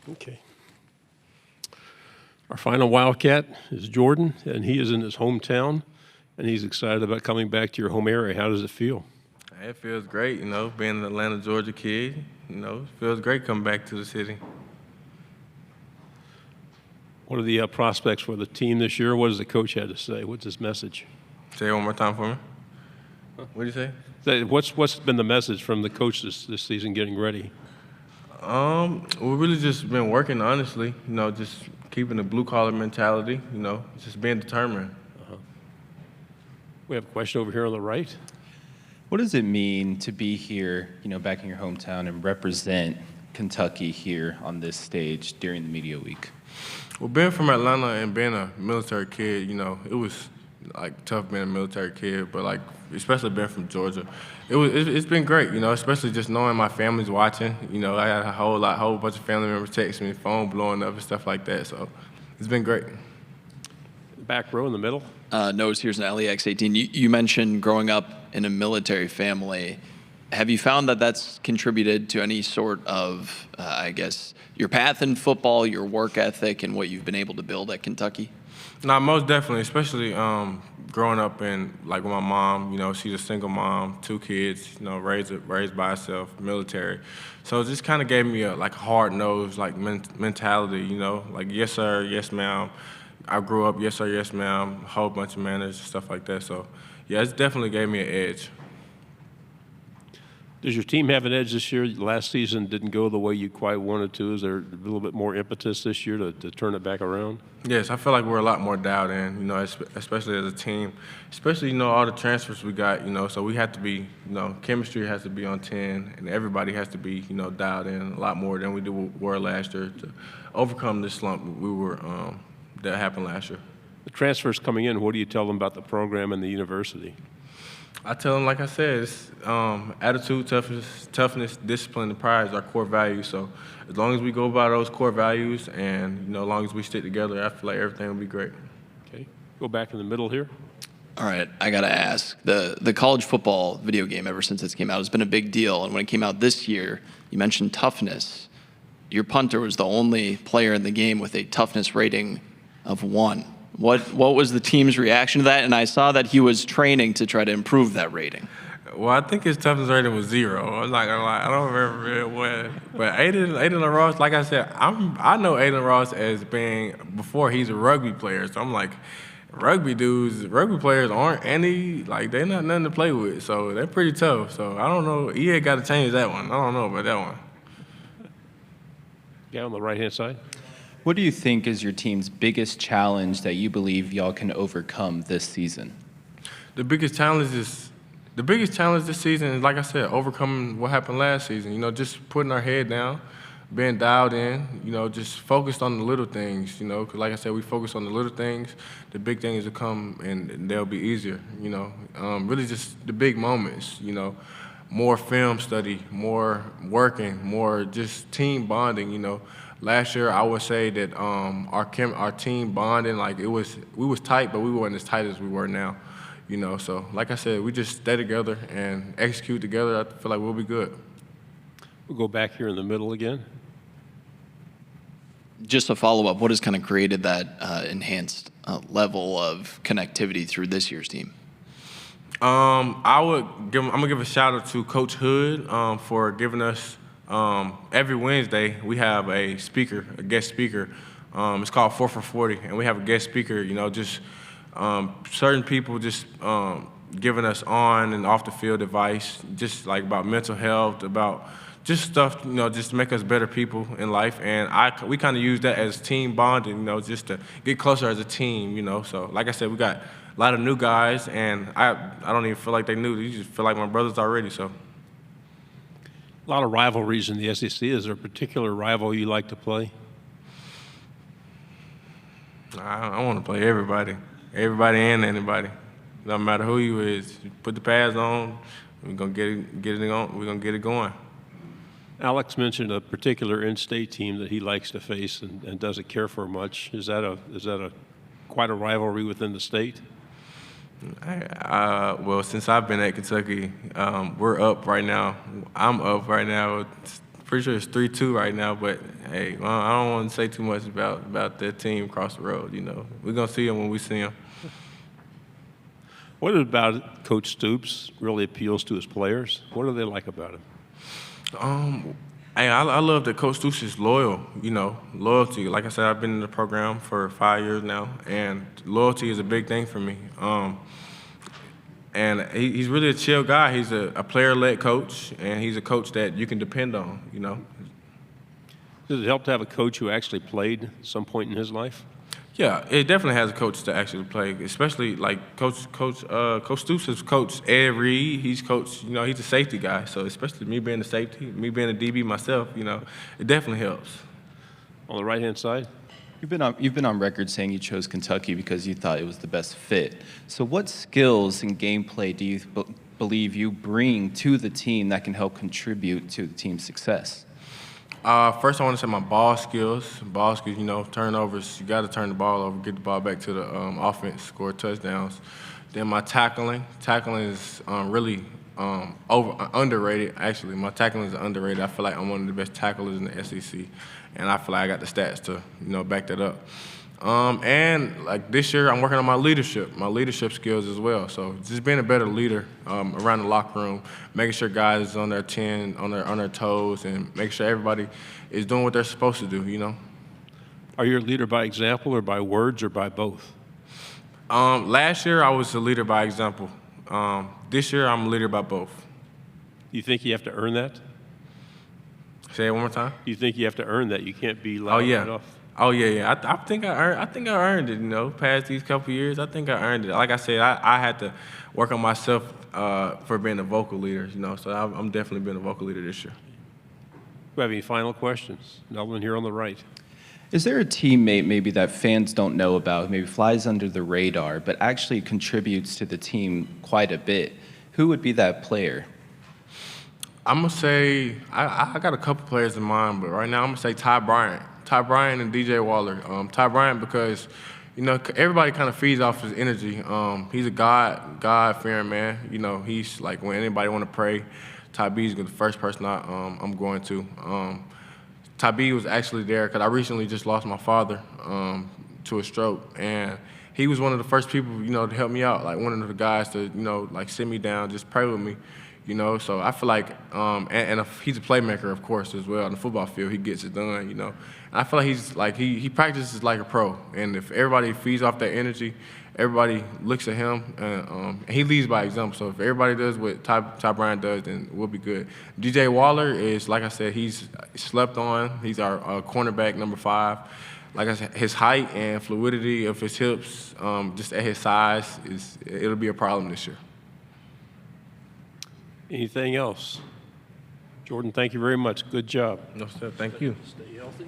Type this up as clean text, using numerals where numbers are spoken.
Okay. Our final Wildcat is Jordan, and he is in his hometown, and he's excited about coming back to your home area. How does it feel? It feels great, being an Atlanta, Georgia kid, it feels great coming back to the city. What are the prospects for the team this year? What does the coach have to say? What's his message? Say it one more time for me. What did you say? What's been the message from the coach this season getting ready? We've really just been working, honestly, just keeping the blue-collar mentality, just being determined. We have a question over here on the right. What does it mean to be here, back in your hometown and represent Kentucky here on this stage during the media week? Well, being from Atlanta and being a military kid, it was tough being a military kid, but especially being from Georgia, it's been great, especially just knowing my family's watching. I had a whole bunch of family members texting me, phone blowing up and stuff like that. So it's been great. Back row in the middle. Nose, here's an LEX18. You mentioned growing up in a military family. Have you found that that's contributed to any sort of, your path in football, your work ethic, and what you've been able to build at Kentucky? No, most definitely, especially growing up with my mom, she's a single mom, 2 kids, raised by herself, military. So it just kind of gave me a hard-nosed mentality, yes sir, yes ma'am. I grew up, yes sir, yes ma'am, a whole bunch of manners, stuff like that. So yeah, it's definitely gave me an edge. Does your team have an edge this year? Last season didn't go the way you quite wanted to. Is there a little bit more impetus this year to turn it back around? Yes, I feel like we're a lot more dialed in, especially as a team. Especially, all the transfers we got, so we have to be, chemistry has to be on 10, and everybody has to be, dialed in a lot more than we were last year to overcome this slump that happened last year. The transfers coming in, what do you tell them about the program and the university? I tell them, like I said, it's attitude, toughness, discipline, and pride is our core values. So as long as we go by those core values and, as long as we stick together, I feel like everything will be great. Okay. Go back in the middle here. All right, I got to ask. The college football video game, ever since it came out, has been a big deal. And when it came out this year, you mentioned toughness. Your punter was the only player in the game with a toughness rating of 1. What was the team's reaction to that? And I saw that he was training to try to improve that rating. Well, I think his toughness rating was 0. I'm not gonna lie, I don't remember what. But Aiden Ross, like I said, I know Aiden Ross as being before he's a rugby player. So I'm like, rugby players aren't they're not nothing to play with. So they're pretty tough. So I don't know. EA got to change that one. I don't know about that one. Yeah, on the right hand side. What do you think is your team's biggest challenge that you believe y'all can overcome this season? The biggest challenge this season is, like I said, overcoming what happened last season. Just putting our head down, being dialed in, just focused on the little things, because like I said, we focus on the little things. The big things will come and they'll be easier, really just the big moments, more film study, more working, more just team bonding, Last year, I would say that our team bonding, we was tight, but we weren't as tight as we were now, So, like I said, we just stay together and execute together. I feel like we'll be good. We'll go back here in the middle again. Just a follow-up, what has kind of created that enhanced level of connectivity through this year's team? I'm gonna give a shout out to Coach Hood for giving us. Every Wednesday, we have a guest speaker. It's called 4 for 40, and we have a guest speaker, just certain people just giving us on and off the field advice, just about mental health, about just stuff, just to make us better people in life. And we kind of use that as team bonding, just to get closer as a team, So, like I said, we got a lot of new guys, and I don't even feel like they new. You just feel like my brothers already, so. A lot of rivalries in the SEC. Is there a particular rival you like to play? I want to play everybody and anybody. No matter who you is, you put the pads on. We're gonna get it on. We're gonna get it going. Alex mentioned a particular in-state team that he likes to face and doesn't care for much. Is that quite a rivalry within the state? Well, since I've been at Kentucky, we're up right now. I'm up right now with Pretty sure it's 3-2 right now, but hey, well, I don't want to say too much about that team across the road. You know, we're gonna see them when we see them. What about Coach Stoops really appeals to his players? What do they like about him? Hey, I love that Coach Stoops is loyal. You know, loyalty. Like I said, I've been in the program for 5 years now, and loyalty is a big thing for me. And he's really a chill guy. He's a player-led coach, and he's a coach that you can depend on, you know. Does it help to have a coach who actually played at some point in his life? Yeah, it definitely has a coach to actually play, especially like Coach Stoops has coached Ed Reed. He's coached, you know, he's a safety guy. So especially me being a safety, me being a DB myself, you know, it definitely helps. On the right-hand side? You've been on record saying you chose Kentucky because you thought it was the best fit. So what skills and gameplay do you believe you bring to the team that can help contribute to the team's success? First, I want to say my ball skills. Ball skills, you know, turnovers. You got to turn the ball over, get the ball back to the offense, score touchdowns. Then my tackling. Tackling is really underrated. Actually, my tackling is underrated. I feel like I'm one of the best tacklers in the SEC, and I feel like I got the stats to, you know, back that up. And like this year, I'm working on my leadership skills as well. So just being a better leader around the locker room, making sure guys is on their 10, on their toes, and making sure everybody is doing what they're supposed to do. You know. Are you a leader by example or by words or by both? Last year, I was a leader by example. This year, I'm a leader by both. Do you think you have to earn that? Say it one more time. Do you think you have to earn that? You can't be loud right off. Oh yeah. I think I earned it. You know, past these couple years, I think I earned it. Like I said, I had to work on myself for being a vocal leader. You know, so I'm definitely being a vocal leader this year. Do you have any final questions? Another one here on the right. Is there a teammate maybe that fans don't know about, maybe flies under the radar, but actually contributes to the team quite a bit? Who would be that player? I'm gonna say I got a couple players in mind, but right now I'm gonna say Ty Bryant. Ty Bryant and DJ Waller. Ty Bryant because, you know, everybody kind of feeds off his energy. He's a God-fearing man. You know, he's like when anybody want to pray, Ty B is the first person I'm going to. Ty B was actually there because I recently just lost my father to a stroke, and he was one of the first people, you know, to help me out. Like one of the guys to, you know, like sit me down, just pray with me. You know, so I feel like, he's a playmaker, of course, as well. On the football field, he gets it done, you know. And I feel like he's like, he practices like a pro. And if everybody feeds off that energy, everybody looks at him, and he leads by example. So if everybody does what Ty Bryant does, then we'll be good. DJ Waller is, like I said, he's slept on. He's our cornerback, number 5. Like I said, his height and fluidity of his hips, just at his size, it'll be a problem this year. Anything else? Jordan, thank you very much. Good job. No, sir. Thank you. Stay healthy.